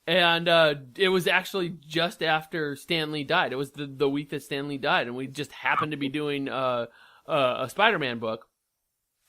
And it was actually just after Stan Lee died. It was the week that Stan Lee died, and we just happened to be doing a Spider-Man book.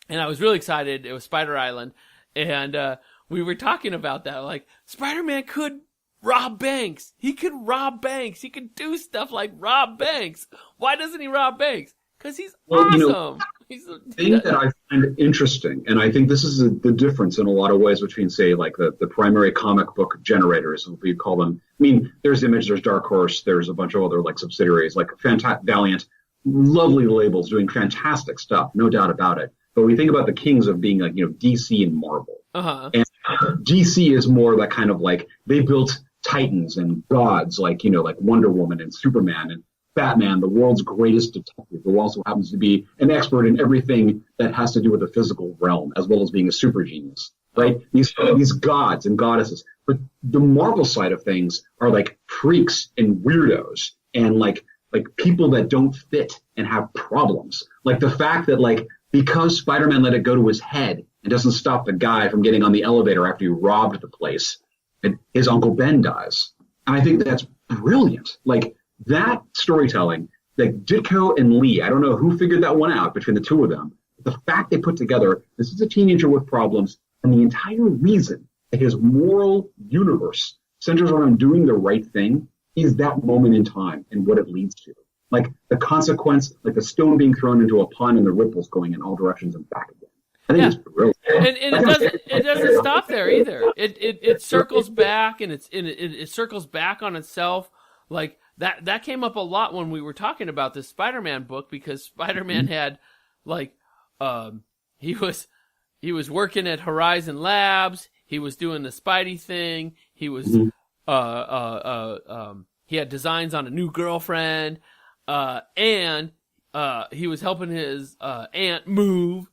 And I was really excited. It was Spider Island, and we were talking about that. Like, Spider-Man could rob banks. He could rob banks. He could do stuff like rob banks. Why doesn't he rob banks? Because he's awesome. The thing that I find interesting, and I think this is the difference in a lot of ways between, say, like the primary comic book generators, we call them. I mean, there's Image, there's Dark Horse, there's a bunch of other like subsidiaries, like Valiant, lovely labels doing fantastic stuff, no doubt about it. But we think about the kings of being like, DC and Marvel. Uh-huh. And DC is more that kind of like, they built titans and gods like, like Wonder Woman and Superman and Batman, the world's greatest detective, who also happens to be an expert in everything that has to do with the physical realm, as well as being a super genius, right? These gods and goddesses. But the Marvel side of things are like freaks and weirdos and like people that don't fit and have problems. Like the fact that like, because Spider-Man let it go to his head and doesn't stop the guy from getting on the elevator after he robbed the place, and his Uncle Ben dies. And I think that's brilliant. Like, that storytelling, like Ditko and Lee, I don't know who figured that one out between the two of them. The fact they put together, this is a teenager with problems, and the entire reason that his moral universe centers around doing the right thing is that moment in time and what it leads to. Like the consequence, like the stone being thrown into a pond and the ripples going in all directions and back again. I think it's brilliant. And it doesn't stop there either. It circles back, and it circles back on itself. Like that came up a lot when we were talking about this Spider-Man book, because Spider-Man had like he was working at Horizon Labs, he was doing the Spidey thing, he was he had designs on a new girlfriend, and he was helping his aunt move.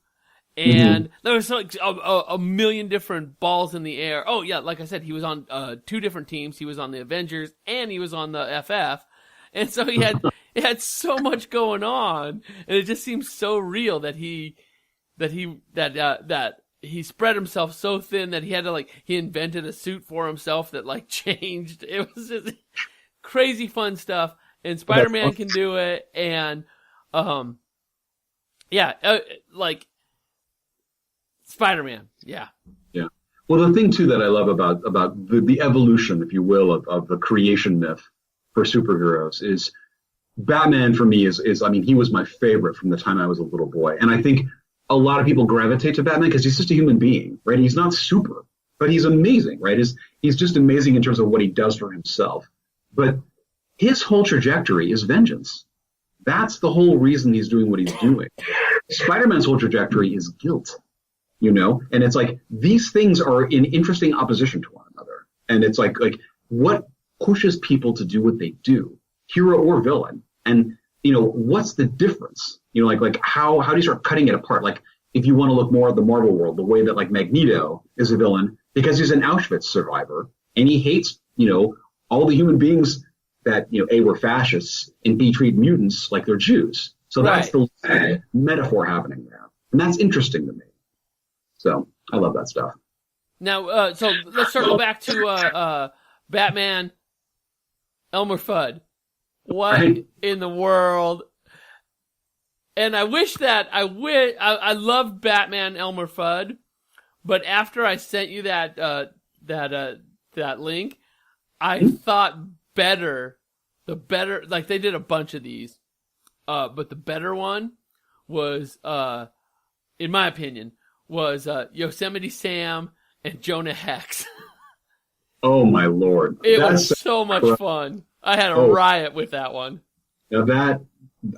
And there was like a million different balls in the air. Oh yeah, like I said, he was on 2 different teams. He was on the Avengers and he was on the FF, and so he had so much going on, and it just seems so real that he spread himself so thin that he had to he invented a suit for himself that like changed. It was just crazy fun stuff, and Spider-Man can do it, and Spider-Man, yeah. Yeah. Well, the thing too that I love about the evolution, if you will, of the creation myth for superheroes is Batman for me is I mean, he was my favorite from the time I was a little boy. And I think a lot of people gravitate to Batman because he's just a human being, right? He's not super, but he's amazing, right? He's just amazing in terms of what he does for himself. But his whole trajectory is vengeance. That's the whole reason he's doing what he's doing. Spider-Man's whole trajectory is guilt. And it's like these things are in interesting opposition to one another. And it's like what pushes people to do what they do, hero or villain? And, what's the difference? How do you start cutting it apart? Like, if you want to look more at the Marvel world, the way that like Magneto is a villain because he's an Auschwitz survivor and he hates, all the human beings that, A, were fascists and B, treat mutants like they're Jews. So that's the metaphor happening there. And that's interesting to me. So I love that stuff. Now, so let's circle back to Batman, Elmer Fudd. What in the world? And I loved Batman, Elmer Fudd, but after I sent you that link, I thought the better, like they did a bunch of these, but the better one was, in my opinion, was Yosemite Sam and Jonah Hex. Oh my Lord. It was so much fun. I had a riot with that one. Now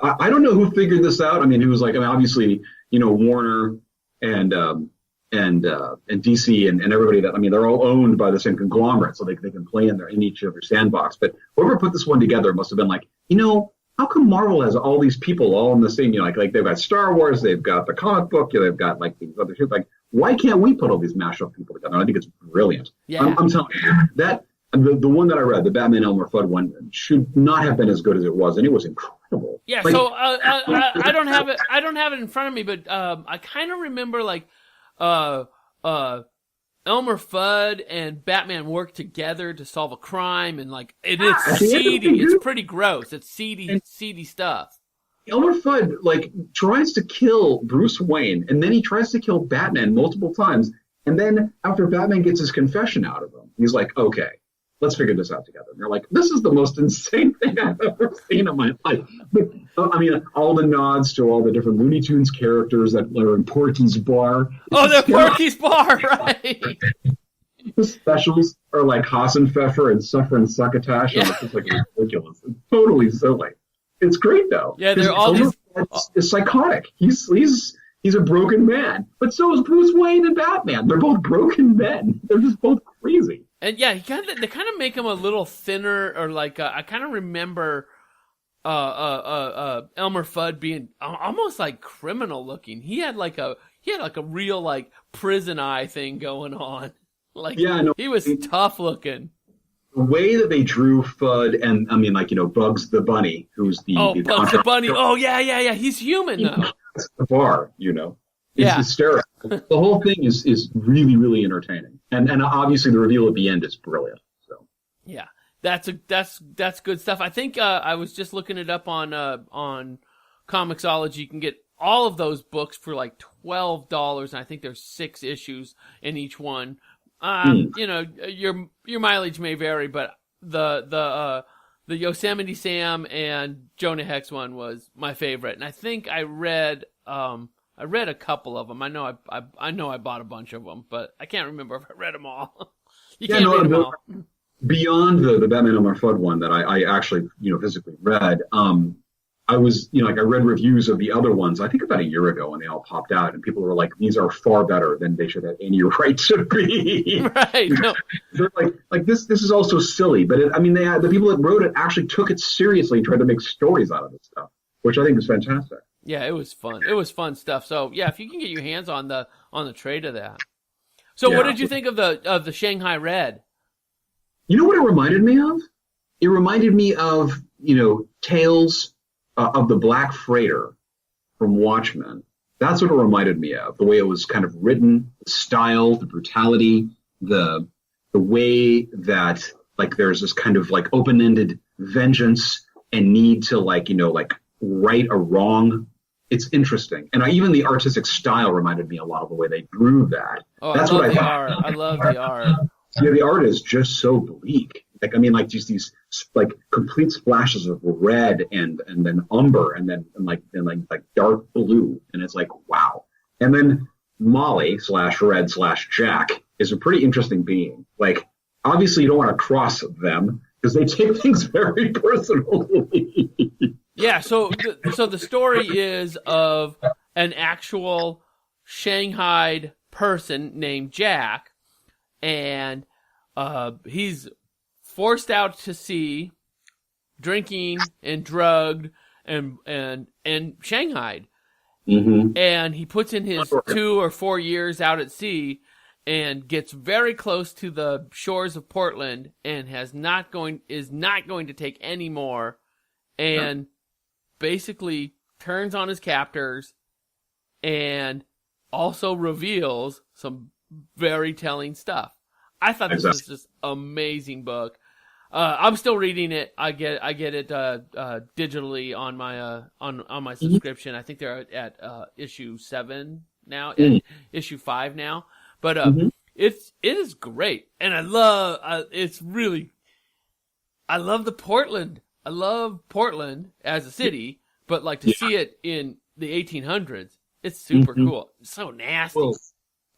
I don't know who figured this out. I mean, who was like, obviously, Warner and DC and everybody they're all owned by the same conglomerate, so they can play in each of their sandbox. But whoever put this one together must have been like, how come Marvel has all these people all in the same, like they've got Star Wars, they've got the comic book, they've got like these other shit. Like, why can't we put all these mashup people together? I think it's brilliant. Yeah. I'm telling you that the one that I read, the Batman Elmer Fudd one, should not have been as good as it was, and it was incredible. Yeah. Like, so I don't have it. I don't have it in front of me, but I kind of remember like Elmer Fudd and Batman work together to solve a crime, and like it's seedy. It's pretty gross. It's seedy stuff. Elmer Fudd like tries to kill Bruce Wayne, and then he tries to kill Batman multiple times. And then after Batman gets his confession out of him, he's like, "Okay, let's figure this out together." And they're like, "This is the most insane thing I've ever seen in my life." But, I mean, all the nods to all the different Looney Tunes characters that are in Porky's Bar. Oh, they're Porky's Bar, right? The specials are like Hassenpfeffer and Suffer and Succotash. Yeah. And it's just like ridiculous. It's totally silly. It's great though. Yeah, they're all these. Is psychotic. He's a broken man, but so is Bruce Wayne and Batman. They're both broken men. They're just both crazy. And yeah, they kind of make him a little thinner, or like I kind of remember Elmer Fudd being almost like criminal looking. He had like a real like prison eye thing going on. Like he was tough looking. The way that they drew Fudd, and I mean, like, Bugs the Bunny, who's Bugs the Bunny. Oh yeah. He's human though. The bar, It's hysterical. The whole thing is really, really entertaining, and obviously the reveal at the end is brilliant. So yeah, that's good stuff. I think I was just looking it up on Comixology. You can get all of those books for like $12, and I think there's 6 issues in each one. Your mileage may vary, but the Yosemite Sam and Jonah Hex one was my favorite, and I think I read a couple of them. I know I bought a bunch of them, but I can't remember if I read them all. Read them all. Beyond the Batman Elmer Fudd one that I actually physically read, I was I read reviews of the other ones I think about a year ago when they all popped out, and people were like, these are far better than they should have any right to be. Right. No. They're like this is also silly, but the people that wrote it actually took it seriously and tried to make stories out of this stuff, which I think is fantastic. Yeah, it was fun. It was fun stuff. So yeah, if you can get your hands on the trade of that. So what did you think of the Shanghai Red? You know what it reminded me of? It reminded me of Tales of the Black Freighter from Watchmen. That's what it reminded me of. The way it was kind of written, the style, the brutality, the way that like there's this kind of like open-ended vengeance and need to like right a wrong. It's interesting. And even the artistic style reminded me a lot of the way they drew that. Oh, that's what I thought. Art. I love the art. Yeah, the art is just so bleak. Just these like complete splashes of red and then umber and then dark blue, and it's like wow. And then Molly /Red/Jack is a pretty interesting being. Like obviously you don't want to cross them because they take things very personally. Yeah, so the story is of an actual Shanghaied person named Jack, and he's forced out to sea, drinking and drugged and shanghaied. Mm-hmm. And he puts in his 2 or 4 years out at sea and gets very close to the shores of Portland and is not going to take any more, and basically turns on his captors and also reveals some very telling stuff. I thought this was just amazing book. I'm still reading it. I get it digitally on my subscription. I think they're at issue 7 now, issue 5 now. But it is great, and I love the Portland. I love Portland as a city, but like to see it in the 1800s, it's super cool. It's so nasty. Well,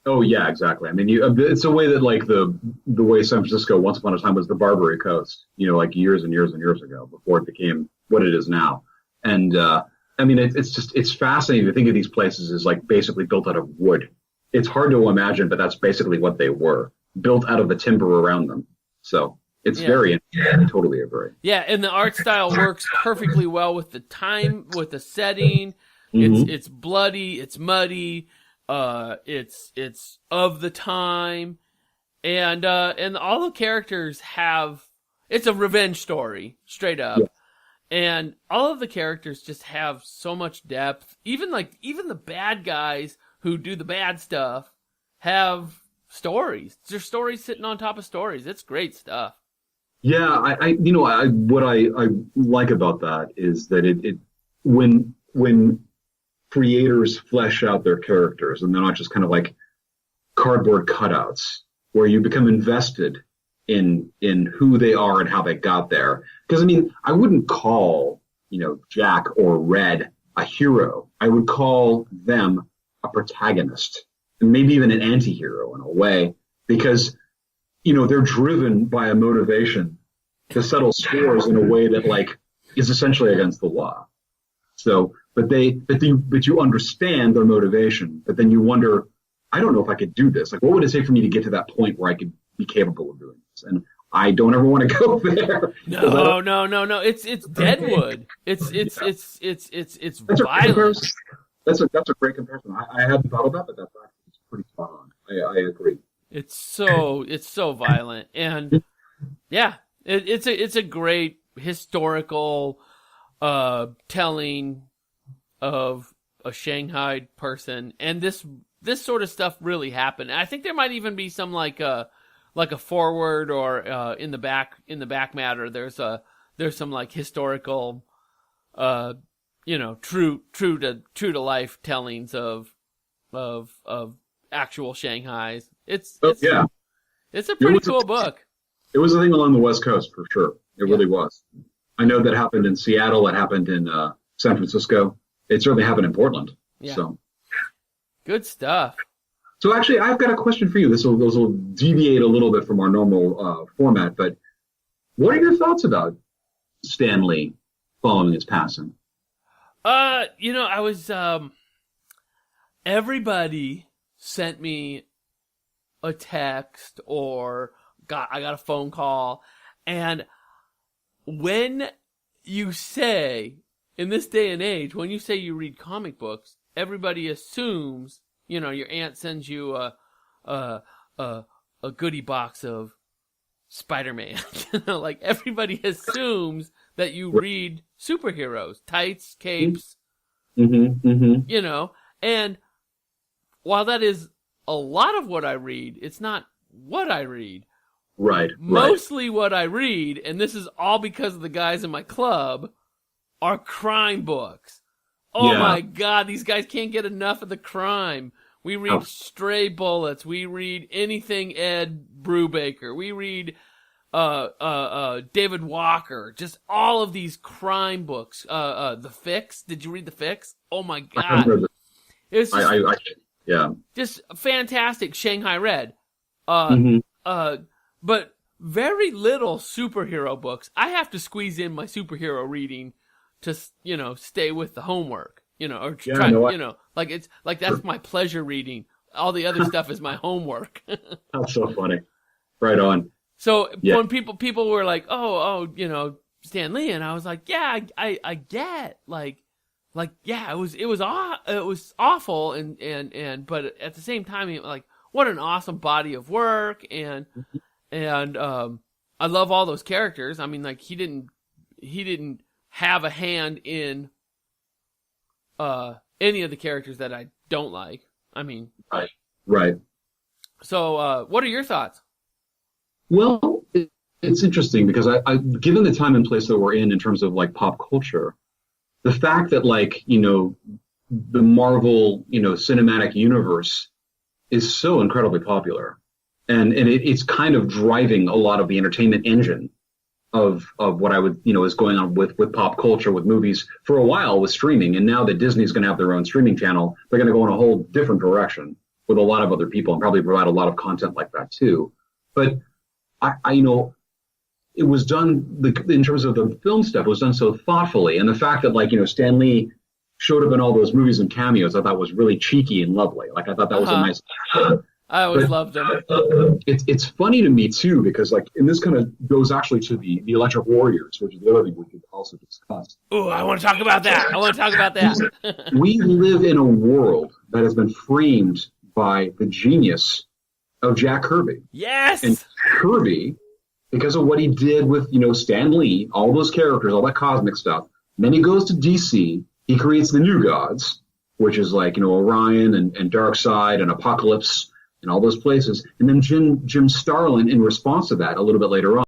oh yeah, exactly. I mean, it's a way that like the way San Francisco once upon a time was the Barbary Coast, like years and years and years ago before it became what it is now. And it's fascinating to think of these places as like basically built out of wood. It's hard to imagine, but that's basically what they were, built out of the timber around them. So it's very interesting. I totally agree. Yeah, and the art style works perfectly well with the time, with the setting. It's bloody, it's muddy. It's of the time, and all the characters it's a revenge story, straight up, and all of the characters just have so much depth. Even the bad guys who do the bad stuff have stories. There's stories sitting on top of stories. It's great stuff. Yeah, what I like about that is that when creators flesh out their characters and they're not just kind of like cardboard cutouts, where you become invested in who they are and how they got there. Because I mean, I wouldn't call, Jack or Red a hero. I would call them a protagonist, and maybe even an anti-hero in a way, because they're driven by a motivation to settle scores in a way that like is essentially against the law. So, but you understand their motivation, but then you wonder, I don't know if I could do this. Like, what would it take for me to get to that point where I could be capable of doing this? And I don't ever want to go there. No. It's Deadwood. It's violent. That's a great comparison. I hadn't thought about that, but that's actually pretty spot on. I agree. It's so violent, and yeah, it's a great historical telling of a Shanghai person, and this sort of stuff really happened. I think there might even be some like a forward or in the back matter. There's some like historical true to life tellings of actual Shanghais. It's a pretty cool book. It was a thing along the West Coast for sure. It really was. I know that happened in Seattle. It happened in San Francisco. It certainly happened in Portland. Yeah. So good stuff. So actually, I've got a question for you. This will deviate a little bit from our normal format, but what are your thoughts about Stan Lee following his passing? I was everybody sent me a text or I got a phone call, and when you say in this day and age, when you say you read comic books, everybody assumes, your aunt sends you a goodie box of Spider-Man. Like everybody assumes that you read superheroes, tights, capes, and while that is a lot of what I read, it's not what I read. Right. Mostly what I read, and this is all because of the guys in my club, are crime books. Oh my God, these guys can't get enough of the crime. We read Stray Bullets. We read anything Ed Brubaker. We read David Walker. Just all of these crime books. The Fix. Did you read The Fix? Oh my God. It was just, just fantastic. Shanghai Red. But very little superhero books. I have to squeeze in my superhero reading to, stay with the homework, or try, like it's like that's my pleasure reading. All the other stuff is my homework. That's so funny. Right on. So when people were like, oh, Stan Lee, and I was like, yeah, I get yeah, it was awful and but at the same time, like, what an awesome body of work, and I love all those characters. I mean, like, he didn't have a hand in any of the characters that I don't like. I mean, right. So, what are your thoughts? Well, it's interesting because I given the time and place that we're in terms of like pop culture, the fact that like, the Marvel, cinematic universe is so incredibly popular, and it's kind of driving a lot of the entertainment engine of what I would, is going on with pop culture, with movies for a while, with streaming. And now that Disney's going to have their own streaming channel, they're going to go in a whole different direction with a lot of other people and probably provide a lot of content like that too. But it was done, in terms of the film stuff, it was done so thoughtfully. And the fact that, like, Stan Lee showed up in all those movies and cameos, I thought was really cheeky and lovely. Like, I thought that was a nice. I always loved him. It's funny to me too, because like, and this kind of goes actually to the Electric Warriors, which is the other thing we could also discuss. Oh, I want to talk about that. We live in a world that has been framed by the genius of Jack Kirby. Yes. And Kirby, because of what he did with, Stan Lee, all those characters, all that cosmic stuff. And then he goes to DC. He creates the New Gods, which is like, Orion and Darkseid and Apocalypse in all those places. And then Jim Starlin, in response to that, a little bit later on,